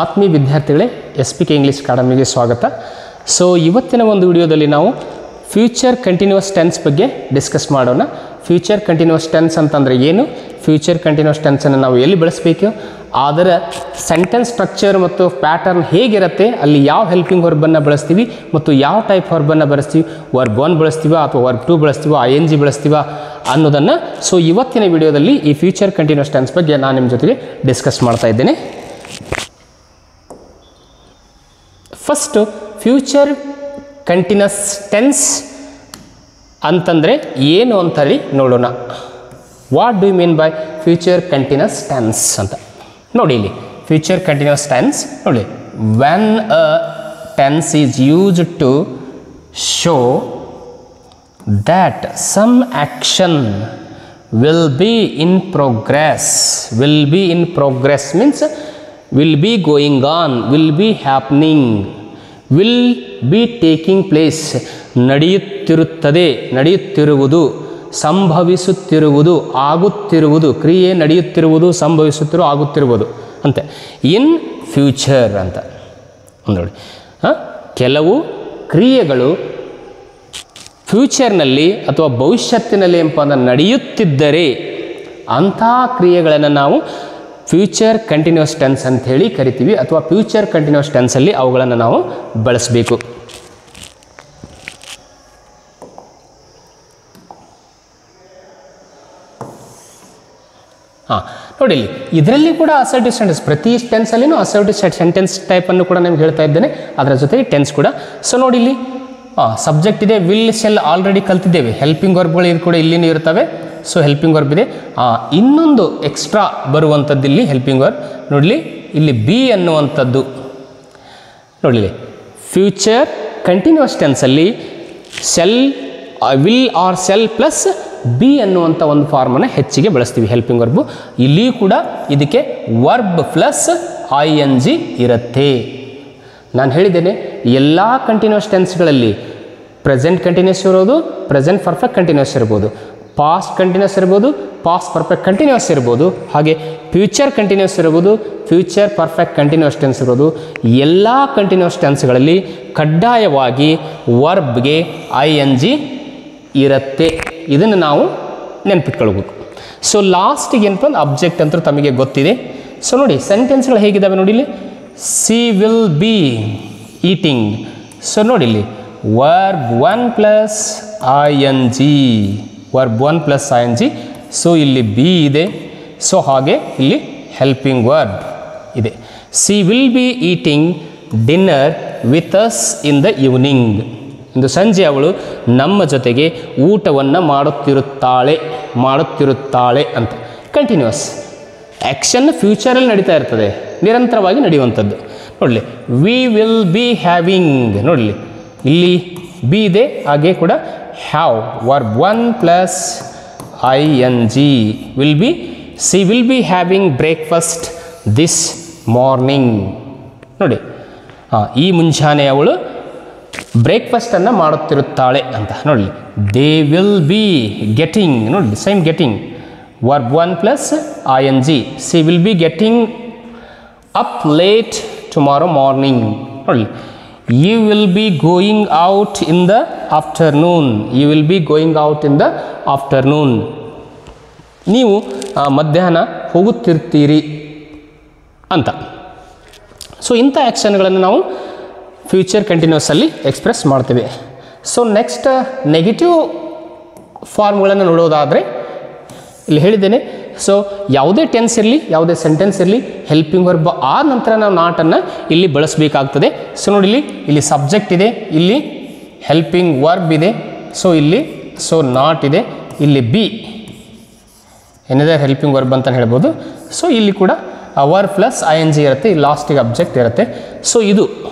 ಆತ್ಮೀಯ ವಿದ್ಯಾರ್ಥಿಗಳೇ, SPK English ಅಕಾಡೆಮಿಗೆ ಸ್ವಾಗತ. ಸೊ ಇವತ್ತಿನ ಒಂದು ವಿಡಿಯೋದಲ್ಲಿ ನಾವು ಫ್ಯೂಚರ್ ಕಂಟಿನ್ಯೂಸ್ ಟೆನ್ಸ್ ಬಗ್ಗೆ ಡಿಸ್ಕಸ್ ಮಾಡೋಣ. ಫ್ಯೂಚರ್ ಕಂಟಿನ್ಯೂಸ್ ಟೆನ್ಸ್ ಅಂತಂದರೆ ಏನು, ಫ್ಯೂಚರ್ ಕಂಟಿನ್ಯೂಸ್ ಟೆನ್ಸನ್ನು ನಾವು ಎಲ್ಲಿ ಬಳಸಬೇಕು, ಅದರ ಸೆಂಟೆನ್ಸ್ ಸ್ಟ್ರಕ್ಚರ್ ಮತ್ತು ಪ್ಯಾಟರ್ನ್ ಹೇಗಿರುತ್ತೆ, ಅಲ್ಲಿ ಯಾವ ಹೆಲ್ಪಿಂಗ್ ವರ್ಬನ್ನು ಬಳಸ್ತೀವಿ ಮತ್ತು ಯಾವ ಟೈಪ್ ವರ್ಬನ್ನು ಬಳಸ್ತೀವಿ, ವರ್ಬ್ 1 ಬಳಸ್ತೀವ ಅಥವಾ ವರ್ಬ್ 2 ಬಳಸ್ತೀವ, ING ಬಳಸ್ತೀವ ಅನ್ನೋದನ್ನು ಸೊ ಇವತ್ತಿನ ವಿಡಿಯೋದಲ್ಲಿ ಈ ಫ್ಯೂಚರ್ ಕಂಟಿನ್ಯೂಸ್ ಟೆನ್ಸ್ ಬಗ್ಗೆ ನಾನು ನಿಮ್ಮ ಜೊತೆಗೆ ಡಿಸ್ಕಸ್ ಮಾಡ್ತಾ ಇದ್ದೇನೆ. ಫಸ್ಟು ಫ್ಯೂಚರ್ ಕಂಟಿನ್ಯೂಸ್ ಟೆನ್ಸ್ ಅಂತಂದರೆ ಏನು ಅಂತ ಹೇಳಿ ನೋಡೋಣ. What do you mean by future continuous tense ಅಂತ ನೋಡಿ. ಇಲ್ಲಿ ಫ್ಯೂಚರ್ ಕಂಟಿನ್ಯೂಸ್ ಟೆನ್ಸ್ ನೋಡಿ, when a tense is used to show that some action will be in progress. Will be in progress means will be going on, will be happening, will be taking place. ನಡೆಯುತ್ತಿರುತ್ತದೆ, ನಡೆಯುತ್ತಿರುವುದು, ಸಂಭವಿಸುತ್ತಿರುವುದು, ಆಗುತ್ತಿರುವುದು, ಕ್ರಿಯೆ ನಡೆಯುತ್ತಿರುವುದು, ಸಂಭವಿಸುತ್ತಿರುವುದು, ಆಗುತ್ತಿರುವುದು ಅಂತೆ in future ಅಂತ ನೋಡಿ. ಕೆಲವು ಕ್ರಿಯೆಗಳು ಫ್ಯೂಚರ್ನಲ್ಲಿ ಅಥವಾ ಭವಿಷ್ಯತ್ತಿನಲ್ಲಿ ಏನಪ್ಪ ಅಂದ್ರೆ ನಡೆಯುತ್ತಿದ್ದರೆ ಅಂಥ ಕ್ರಿಯೆಗಳನ್ನು ನಾವು ಫ್ಯೂಚರ್ ಕಂಟಿನ್ಯೂಸ್ ಟೆನ್ಸ್ ಅಂತ ಹೇಳಿ ಕರಿತೀವಿ, ಅಥವಾ ಫ್ಯೂಚರ್ ಕಂಟಿನ್ಯೂಸ್ ಟೆನ್ಸಲ್ಲಿ ಅವುಗಳನ್ನು ನಾವು ಬಳಸಬೇಕು. ನೋಡಿ, ಇಲ್ಲಿ ಇದರಲ್ಲಿ ಕೂಡ ಅಸರ್ಟಿವ್ ಸೆಂಟೆನ್ಸ್, ಪ್ರತಿ ಟೆನ್ಸಲ್ಲಿನೂ ಅಸರ್ಟಿವ್ ಸೆಂಟೆನ್ಸ್ ಟೈಪನ್ನು ಕೂಡ ನಿಮ್ಗೆ ಹೇಳ್ತಾ ಇದ್ದೇನೆ, ಅದರ ಜೊತೆಗೆ ಟೆನ್ಸ್ ಕೂಡ. ಸೊ ನೋಡಿ, ಇಲ್ಲಿ ಸಬ್ಜೆಕ್ಟ್ ಇದೆ, ವಿಲ್ ಶೆಲ್ ಆಲ್ರೆಡಿ ಕಲ್ತಿದ್ದೇವೆ, ಹೆಲ್ಪಿಂಗ್ ವರ್ಬ್ಗಳು ಇದು ಕೂಡ ಇಲ್ಲಿನೂ ಇರ್ತವೆ. ಸೊ ಹೆಲ್ಪಿಂಗ್ ವರ್ಬ್ ಇದೆ. ಇನ್ನೊಂದು ಎಕ್ಸ್ಟ್ರಾ ಬರುವಂಥದ್ದು ಇಲ್ಲಿ ಹೆಲ್ಪಿಂಗ್ ವರ್ಬ್ ನೋಡಲಿ, ಇಲ್ಲಿ ಬಿ ಅನ್ನುವಂಥದ್ದು ನೋಡಲಿ. ಫ್ಯೂಚರ್ ಕಂಟಿನ್ಯೂಸ್ ಟೆನ್ಸಲ್ಲಿ shall, will or shall plus be ಅನ್ನುವಂಥ ಒಂದು ಫಾರ್ಮನ್ನು ಹೆಚ್ಚಿಗೆ ಬಳಸ್ತೀವಿ ಹೆಲ್ಪಿಂಗ್ ವರ್ಬು. ಇಲ್ಲಿಯೂ ಕೂಡ ಇದಕ್ಕೆ ವರ್ಬ್ ಪ್ಲಸ್ ING ಇರುತ್ತೆ. ನಾನು ಹೇಳಿದ್ದೇನೆ, ಎಲ್ಲ ಕಂಟಿನ್ಯೂಸ್ ಟೆನ್ಸ್ಗಳಲ್ಲಿ ಪ್ರೆಸೆಂಟ್ ಕಂಟಿನ್ಯೂಸ್ ಇರೋದು, ಪ್ರೆಸೆಂಟ್ ಪರ್ಫೆಕ್ಟ್ ಕಂಟಿನ್ಯೂಸ್ ಇರ್ಬೋದು, ಪಾಸ್ಟ್ ಕಂಟಿನ್ಯೂಸ್ ಇರ್ಬೋದು, ಪಾಸ್ಟ್ ಪರ್ಫೆಕ್ಟ್ ಕಂಟಿನ್ಯೂಸ್ ಇರ್ಬೋದು, ಹಾಗೆ ಫ್ಯೂಚರ್ ಕಂಟಿನ್ಯೂಸ್ ಇರ್ಬೋದು, ಫ್ಯೂಚರ್ ಪರ್ಫೆಕ್ಟ್ ಕಂಟಿನ್ಯೂಸ್ ಟೆನ್ಸ್ ಇರ್ಬೋದು. ಎಲ್ಲ ಕಂಟಿನ್ಯೂಸ್ ಟೆನ್ಸ್ಗಳಲ್ಲಿ ಕಡ್ಡಾಯವಾಗಿ ವರ್ಬ್ಗೆ ING ಇರುತ್ತೆ. ಇದನ್ನು ನಾವು ನೆನಪಿಟ್ಕೊಳ್ಬೇಕು. ಸೊ ಲಾಸ್ಟಿಗೆ ಏನಪ್ಪ ಅಂದ್ರೆ ಅಬ್ಜೆಕ್ಟ್ ಅಂತ ತಮಗೆ ಗೊತ್ತಿದೆ. ಸೊ ನೋಡಿ, ಸೆಂಟೆನ್ಸ್ಗಳು ಹೇಗಿದ್ದಾವೆ ನೋಡಿ. ಇಲ್ಲಿ she will be eating. So ನೋಡಿ, ಇಲ್ಲಿ verb 1 plus ING, verb 1 plus ING. So ಇಲ್ಲಿ ಬಿ ಇದೆ. ಸೊ ಹಾಗೆ ಇಲ್ಲಿ ಹೆಲ್ಪಿಂಗ್ ವರ್ಬ್ ಇದೆ. She will be eating dinner with us in the evening. ಇಂದು ಸಂಜೆ ಅವಳು ನಮ್ಮ ಜೊತೆಗೆ ಊಟವನ್ನು ಮಾಡುತ್ತಿರುತ್ತಾಳೆ ಅಂತ. ಕಂಟಿನ್ಯೂಸ್ ಆ್ಯಕ್ಷನ್ ಫ್ಯೂಚರಲ್ಲಿ ನಡೀತಾ ಇರ್ತದೆ, ನಿರಂತರವಾಗಿ ನಡೆಯುವಂಥದ್ದು. ನೋಡಲಿ, ವಿ ವಿಲ್ ಬಿ ಹ್ಯಾವಿಂಗ್. ನೋಡಲಿ, ಇಲ್ಲಿ ಬಿ ಇದೆ, ಹಾಗೆ ಕೂಡ have, verb 1 plus ING. Will be, she will be having breakfast this morning. ನೋಡಿ, ಈ ಮುಂಜಾನೆ ಅವಳು ಬ್ರೇಕ್ಫಾಸ್ಟನ್ನು ಮಾಡುತ್ತಿರುತ್ತಾಳೆ ಅಂತ. ನೋಡಿ, ದೇ ವಿಲ್ ಬಿ ಗೆಟಿಂಗ್. ನೋಡಿ, same getting, verb 1 plus ING. She will be getting up late tomorrow morning. ನೋಡಿ, you will be going out in the afternoon. You will be going out in the afternoon. ನೀವು ಮಧ್ಯಾಹ್ನ ಹೋಗುತ್ತಿರ್ತೀರಿ ಅಂತ. So ಇಂಥ ಆ್ಯಕ್ಷನ್ಗಳನ್ನು ನಾವು future ಕಂಟಿನ್ಯೂಸಲ್ಲಿ express ಮಾಡ್ತೀವಿ. So next negative ಫಾರ್ಮ್ಗಳನ್ನು ನೋಡೋದಾದರೆ ಇಲ್ಲಿ ಹೇಳಿದ್ದೇನೆ. ಸೊ ಯಾವುದೇ ಟೆನ್ಸ್ ಇರಲಿ, ಯಾವುದೇ ಸೆಂಟೆನ್ಸ್ ಇರಲಿ, ಹೆಲ್ಪಿಂಗ್ ವರ್ಬ್ ಆದ ನಂತರ ನಾವು ನಾಟನ್ನು ಇಲ್ಲಿ ಬಳಸಬೇಕಾಗ್ತದೆ. ಸೊ ನೋಡಿ, ಇಲ್ಲಿ ಸಬ್ಜೆಕ್ಟ್ ಇದೆ, ಇಲ್ಲಿ ಹೆಲ್ಪಿಂಗ್ ವರ್ಬ್ ಇದೆ, ಸೊ ಇಲ್ಲಿ ನಾಟ್ ಇದೆ, ಇಲ್ಲಿ ಬಿ ಏನಿದೆ ಹೆಲ್ಪಿಂಗ್ ವರ್ಬ್ ಅಂತ ಹೇಳ್ಬೋದು. ಸೊ ಇಲ್ಲಿ ಕೂಡ ವರ್ಬ್ ಪ್ಲಸ್ ING ಇರುತ್ತೆ, ಲಾಸ್ಟಿಗೆ ಅಬ್ಜೆಕ್ಟ್ ಇರುತ್ತೆ. ಸೊ ಇದು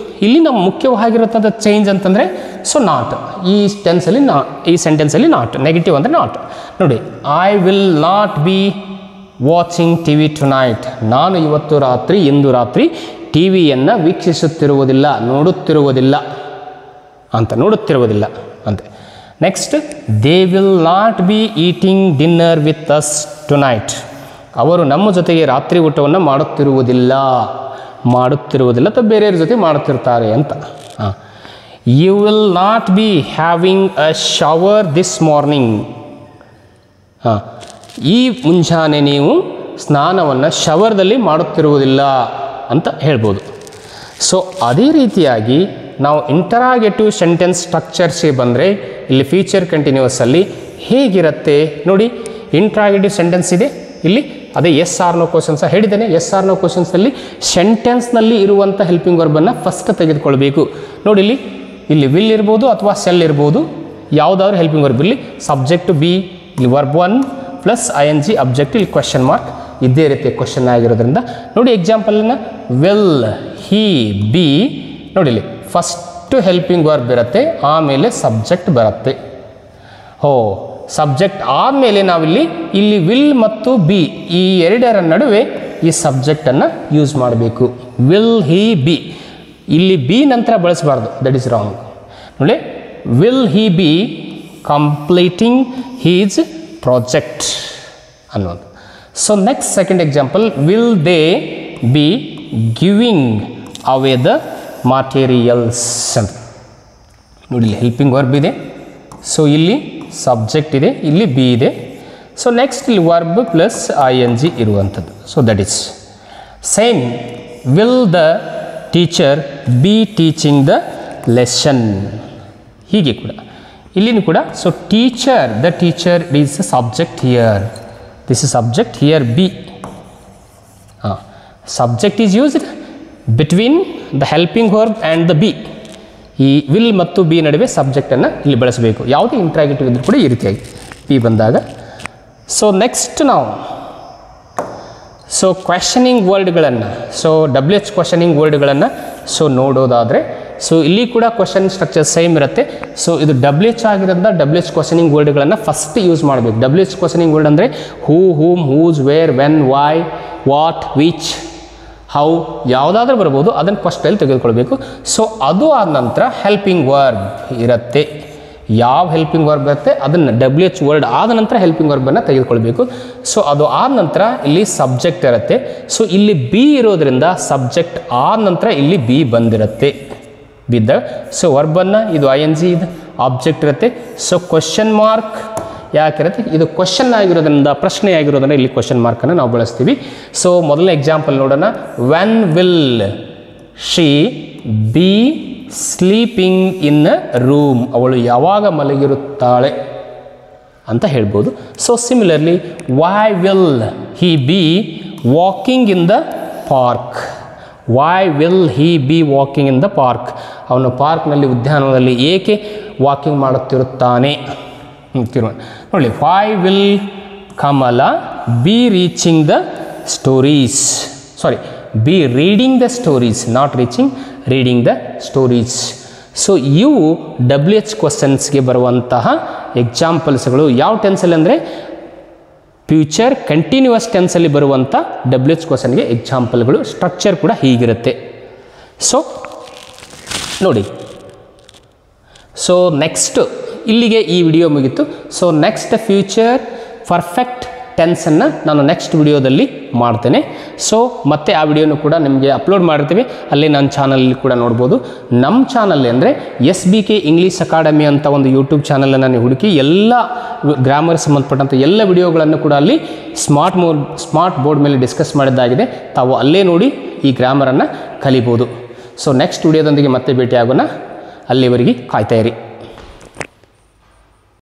ಇಲ್ಲಿ ನಮ್ಮ ಮುಖ್ಯವಾಗಿರುವಂಥ ಚೇಂಜ್ ಅಂತಂದರೆ ಸೊ ನಾಟ್. ಈ ಟೆನ್ಸಲ್ಲಿ ಈ ಸೆಂಟೆನ್ಸಲ್ಲಿ ನಾಟ್, ನೆಗೆಟಿವ್ ಅಂದರೆ ನಾಟ್. ನೋಡಿ, I will not B watching TV tonight. ನಾನು ಇಂದು ರಾತ್ರಿ TVಯನ್ನು ವೀಕ್ಷಿಸುತ್ತಿರುವುದಿಲ್ಲ, ನೋಡುತ್ತಿರುವುದಿಲ್ಲ ಅಂತ. Next, they will not B eating dinner with us tonight. ಅವರು ನಮ್ಮ ಜೊತೆಗೆ ರಾತ್ರಿ ಊಟವನ್ನು ಮಾಡುತ್ತಿರುವುದಿಲ್ಲ. ಮಾಡುತ್ತಿರುವುದಿಲ್ಲ ಅಥವಾ ಬೇರೆಯವ್ರ ಜೊತೆ ಮಾಡುತ್ತಿರ್ತಾರೆ ಅಂತ. You will not be having a shower this morning. ಈ ಮುಂಜಾನೆ ನೀವು ಸ್ನಾನವನ್ನು ಶವರ್ದಲ್ಲಿ ಮಾಡುತ್ತಿರುವುದಿಲ್ಲ ಅಂತ ಹೇಳ್ಬೋದು. ಸೊ ಅದೇ ರೀತಿಯಾಗಿ ನಾವು ಇಂಟರಾಗೇಟಿವ್ ಸೆಂಟೆನ್ಸ್ ಸ್ಟ್ರಕ್ಚರ್ಸ್ಗೆ ಬಂದರೆ ಇಲ್ಲಿ ಫ್ಯೂಚರ್ ಕಂಟಿನ್ಯೂಸಲ್ಲಿ ಹೇಗಿರುತ್ತೆ ನೋಡಿ. ಇಂಟರಾಗೇಟಿವ್ ಸೆಂಟೆನ್ಸ್ ಇದೆ ಇಲ್ಲಿ, ಅದೇ ಎಸ್ ಆರ್ ನೋ ಕ್ವಶನ್ಸ್ ಹೇಳಿದ್ದೇನೆ. ಎಸ್ ಆರ್ ನೋ ಕ್ವಶನ್ಸಲ್ಲಿ ಸೆಂಟೆನ್ಸ್ನಲ್ಲಿ ಇರುವಂಥ ಹೆಲ್ಪಿಂಗ್ ವರ್ಬನ್ನು ಫಸ್ಟ್ ತೆಗೆದುಕೊಳ್ಬೇಕು. ನೋಡಿ ಇಲ್ಲಿ ವಿಲ್ ಇರ್ಬೋದು ಅಥವಾ ಸೆಲ್ ಇರ್ಬೋದು, ಯಾವುದಾದ್ರೂ ಹೆಲ್ಪಿಂಗ್ ವರ್ಬ್ ಇಲ್ಲಿ ಸಬ್ಜೆಕ್ಟ್ ಬಿ, ಇಲ್ಲಿ ವರ್ಬ್ 1 ಪ್ಲಸ್ ING ಅಬ್ಜೆಕ್ಟ್, ಇಲ್ಲಿ ಕ್ವಶನ್ ಮಾರ್ಕ್ ಇದ್ದೇ ಇರುತ್ತೆ ಕ್ವಶನ್ ಆಗಿರೋದ್ರಿಂದ. ನೋಡಿ ಎಕ್ಸಾಂಪಲನ್ನು ವಿಲ್ ಹಿ ಬಿ, ನೋಡಿ ಇಲ್ಲಿ ಫಸ್ಟು ಹೆಲ್ಪಿಂಗ್ ವರ್ಬ್ ಇರುತ್ತೆ, ಆಮೇಲೆ ಸಬ್ಜೆಕ್ಟ್ ಬರುತ್ತೆ. ಸಬ್ಜೆಕ್ಟ್ ಆದಮೇಲೆ ನಾವಿಲ್ಲಿ ವಿಲ್ ಮತ್ತು ಬಿ ಈ ಎರಡರ ನಡುವೆ ಈ ಸಬ್ಜೆಕ್ಟನ್ನು ಯೂಸ್ ಮಾಡಬೇಕು. ವಿಲ್ ಹಿ ಬಿ, ಇಲ್ಲಿ ಬಿ ನಂತರ ಬಳಸಬಾರ್ದು, ದಟ್ ಈಸ್ ರಾಂಗ್. ನೋಡಿ will he be completing his project ಅನ್ನೋದು. So next second example, will they be giving away the materials ಅಂತ. ನೋಡಿ ಇಲ್ಲಿ ಹೆಲ್ಪಿಂಗ್ ವರ್ಬ್ ಇದೆ, ಸೊ ಇಲ್ಲಿ ಸಬ್ಜೆಕ್ಟ್ ಇದೆ, ಇಲ್ಲಿ ಬಿ ಇದೆ. ಸೊ ನೆಕ್ಸ್ಟ್ ಇಲ್ಲಿ ವರ್ಬ್ ಪ್ಲಸ್ ING ಇರುವಂಥದ್ದು. So that is same. Will the teacher be teaching the lesson, ಹೀಗೆ ಕೂಡ ಇಲ್ಲಿನೂ ಕೂಡ. So teacher, the teacher is subject here, this is subject here B. Subject is used between the helping verb and the B. ಈ will ಮತ್ತು B ನಡುವೆ ಸಬ್ಜೆಕ್ಟನ್ನು ಇಲ್ಲಿ ಬಳಸಬೇಕು. ಯಾವುದೇ ಇಂಟ್ರಾಗೇಟಿವ್ ಇದ್ರೂ ಕೂಡ ಈ ರೀತಿಯಾಗಿ ಬಿ ಬಂದಾಗ. ಸೊ ನೆಕ್ಸ್ಟ್ ನಾವು ಕ್ವೆಶನಿಂಗ್ ವರ್ಡ್ಗಳನ್ನು, WH ಕ್ವೆಶನಿಂಗ್ ವರ್ಡ್ಗಳನ್ನು ನೋಡೋದಾದರೆ, ಇಲ್ಲಿ ಕೂಡ ಕ್ವೆಶನ್ ಸ್ಟ್ರಕ್ಚರ್ ಸೇಮ್ ಇರುತ್ತೆ. ಇದು WH ಆಗಿರೋದ್ರಿಂದ WH ಕ್ವೆಶನಿಂಗ್ ವರ್ಡ್ಗಳನ್ನು ಫಸ್ಟ್ ಯೂಸ್ ಮಾಡಬೇಕು. WH ಕ್ವೆಶನಿಂಗ್ ವರ್ಡ್ ಅಂದರೆ who, whom, whose, where, when, why, what, which, how, ಯಾವುದಾದ್ರೂ ಬರ್ಬೋದು, ಅದನ್ನು ಫಸ್ಟಲ್ಲಿ ತೆಗೆದುಕೊಳ್ಬೇಕು. ಸೊ ಅದು ಆದ ನಂತರ ಹೆಲ್ಪಿಂಗ್ ವರ್ಬ್ ಇರುತ್ತೆ. ಯಾವ ಹೆಲ್ಪಿಂಗ್ ವರ್ಬ್ ಇರುತ್ತೆ ಅದನ್ನು WH ವರ್ಡ್ ಆದ ನಂತರ ಹೆಲ್ಪಿಂಗ್ ವರ್ಬನ್ನು ತೆಗೆದುಕೊಳ್ಬೇಕು. ಸೊ ಅದು ಆದ ನಂತರ ಇಲ್ಲಿ ಸಬ್ಜೆಕ್ಟ್ ಇರುತ್ತೆ. ಸೊ ಇಲ್ಲಿ ಬಿ ಇರೋದ್ರಿಂದ ಸಬ್ಜೆಕ್ಟ್ ಆದ ನಂತರ ಇಲ್ಲಿ ಬಿ ಬಂದಿರುತ್ತೆ ಬಿದ್ದಾಗ. ಸೊ ವರ್ಬನ್ನು ಇದು ING, ಇದು ಆಬ್ಜೆಕ್ಟ್ ಇರುತ್ತೆ. ಸೊ ಕ್ವಶನ್ ಮಾರ್ಕ್ ಯಾಕಿರುತ್ತೆ, ಇದು ಕ್ವಶನ್ ಆಗಿರೋದ್ರಿಂದ, ಪ್ರಶ್ನೆ ಆಗಿರೋದ್ರಿಂದ ಇಲ್ಲಿ ಕ್ವಶನ್ ಮಾರ್ಕನ್ನು ನಾವು ಬಳಸ್ತೀವಿ. ಸೊ ಮೊದಲನೇ ಎಕ್ಸಾಂಪಲ್ ನೋಡೋಣ. When will she be sleeping in a room, ಅವಳು ಯಾವಾಗ ಮಲಗಿರುತ್ತಾಳೆ ಅಂತ ಹೇಳ್ಬೋದು. So similarly why will he be walking in the park, why will he be walking in the park, ಅವನು ಪಾರ್ಕ್ನಲ್ಲಿ, ಉದ್ಯಾನವನದಲ್ಲಿ ಏಕೆ ವಾಕಿಂಗ್ ಮಾಡುತ್ತಿರುತ್ತಾನೆ. ನೋಡಿ why will Kamala be reaching the stories, sorry be reading the stories, not reaching, reading the stories. So ಇವು WH ಕ್ವಶನ್ಸ್ಗೆ ಬರುವಂತಹ ಎಕ್ಸಾಂಪಲ್ಸ್ಗಳು. ಯಾವ ಟೆನ್ಸಲ್ಲಿ ಅಂದರೆ ಫ್ಯೂಚರ್ ಕಂಟಿನ್ಯೂಯಸ್ ಟೆನ್ಸಲ್ಲಿ ಬರುವಂಥ WH ಕ್ವಶನ್ಗೆ ಎಕ್ಸಾಂಪಲ್ಗಳು. ಸ್ಟ್ರಕ್ಚರ್ ಕೂಡ ಹೀಗಿರುತ್ತೆ. ಸೊ ನೋಡಿ, ಸೊ ನೆಕ್ಸ್ಟ್ ಇಲ್ಲಿಗೆ ಈ ವಿಡಿಯೋ ಮುಗಿತು. So next future perfect tension ನಾನು ನೆಕ್ಸ್ಟ್ ವಿಡಿಯೋದಲ್ಲಿ ಮಾಡ್ತೇನೆ. ಸೊ ಮತ್ತೆ ಆ ವಿಡಿಯೋನು ಕೂಡ ನಿಮಗೆ ಅಪ್ಲೋಡ್ ಮಾಡಿರ್ತೀವಿ, ಅಲ್ಲಿ ನನ್ನ ಚಾನಲಲ್ಲಿ ಕೂಡ ನೋಡ್ಬೋದು. ನಮ್ಮ ಚಾನಲ್ಲಿ ಅಂದರೆ SBK ಇಂಗ್ಲೀಷ್ ಅಕಾಡೆಮಿ ಅಂತ ಒಂದು ಯೂಟ್ಯೂಬ್ ಚಾನಲನ್ನು ನೀವು ಹುಡುಕಿ ಎಲ್ಲ ಗ್ರಾಮರ್ ಸಂಬಂಧಪಟ್ಟಂಥ ಎಲ್ಲ ವಿಡಿಯೋಗಳನ್ನು ಕೂಡ ಅಲ್ಲಿ ಸ್ಮಾರ್ಟ್ ಬೋರ್ಡ್ ಮೇಲೆ ಡಿಸ್ಕಸ್ ಮಾಡಿದ್ದಾಗಿದೆ. ತಾವು ಅಲ್ಲೇ ನೋಡಿ ಈ ಗ್ರಾಮರನ್ನು ಕಲಿಬೋದು. ಸೊ ನೆಕ್ಸ್ಟ್ ವಿಡಿಯೋದೊಂದಿಗೆ ಮತ್ತೆ ಭೇಟಿಯಾಗೋಣ. ಅಲ್ಲಿವರೆಗೆ ಕಾಯ್ತಾ ಇರಿ.